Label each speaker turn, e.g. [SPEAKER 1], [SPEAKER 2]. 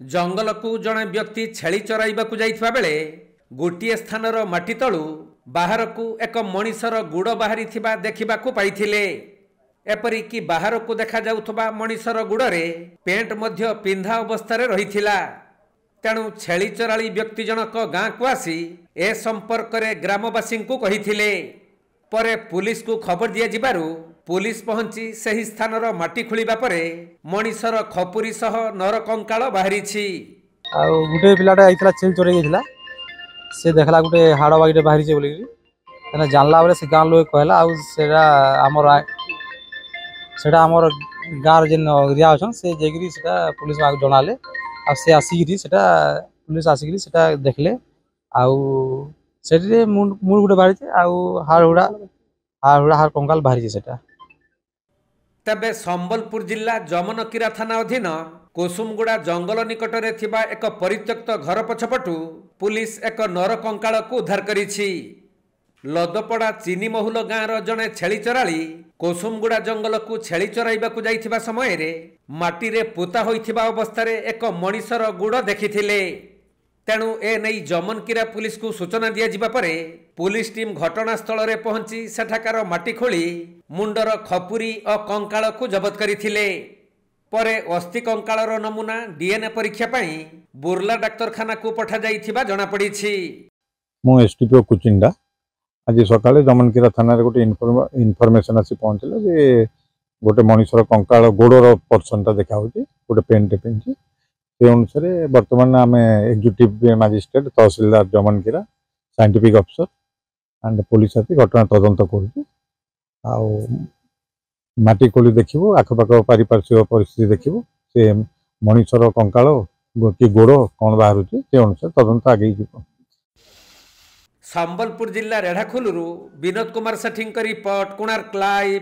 [SPEAKER 1] जंगल को जड़े व्यक्ति छेली चराइबाकू जाइथिबा बेले गोटिए स्थानर माटी तलू बाहर को एक मनिषर गुड़ बाहरी थिबा देखिबाकू पाइथिले। एपरिकी बाहर को देखा जाउथबा मनिषर गुड़े पेंट मध्य पिंधा अवस्था रहिथिला। तेणु छेली चराली व्यक्ति जनक गाँ को आसी ए संपर्क में ग्रामवासी को कहिथिले। परे पुलिस को खबर दिया जिबारु पुलिस पहुंची सही स्थानर माटी खोलिबा परे मनिषर खपुरी सह नर कंकाल बाहरीछि।
[SPEAKER 2] आ गुटे पिलाटा आइतला छेल चोरे गेथिला से देखला गुटे हाड़ बागीटे बाहरी छे बोली तने जानला बेले से गां लोग कहला आ सेटा हमर गार जेन एरिया अछन से जेगिरी सेटा पुलिस वाक जणाले आ से आसीगिरी सेटा पुलिस आसीगिरी सेटा देखले आ सेटे मूल गुटे बाहरी छे आ हाड़ कंकाल बाहरी छे सेटा।
[SPEAKER 1] तबे संबलपुर जिला जमनकीरा थाना अधीन कुसुमगुड़ा जंगल निकट में थिबा एक परित्यक्त घर पछपटू पुलिस एक नर कंकाल को उद्धार करिछि। लदपड़ा चीनी महुल गाँवर जड़े छेली चराली कुसुमगुड़ा जंगल को छेली चराइबाकू जाइथिबा समय रे माटी रे पोता होइथिबा अवस्था रे एक मनिषर गुड़ देखिथिले। तेणु ए नहीं जमनकीरा पुलिस को सूचना दिया जिबा परे पुलिस टीम घटनास्थल रे पहुंची सेठाकार माटी खोली मुंडर खपुरी और कंकाल को जबत करिथिले। परे अस्थि कंकालर नमूना डीएनए परीक्षा पाई बुर्ला डाक्तरखाना को पठा जाइथिबा जणा पड़िछि।
[SPEAKER 3] मु एसटीपी कुचिंडा आज सकाळे जमनकीरा थाना रे गोटे इनफॉरमेशन आसी पहुंचले जे गोटे मनिषर कंकाल गोड़र पर्सनटा देखा होची गोटे पेंट पिंची से अनुसार बर्तमान आम एग्जीक्यूटिव मजिस्ट्रेट तहसीलदार जमनकीरा साइंटिफिक अफिसर एंड पुलिस आसी घटना तदंत कर माटी खोली देखिबो आखपाख पारिपार्श्विक परिस्थिति देखिबो से मनिषर कंकाल कि गोड़ कौन बाहर से अनुसार तदंत आगे जीव।
[SPEAKER 1] संबलपुर जिला रेढ़ाखोलू विनोद कुमार सेठी रिपोर्ट कोणार्क लाइव।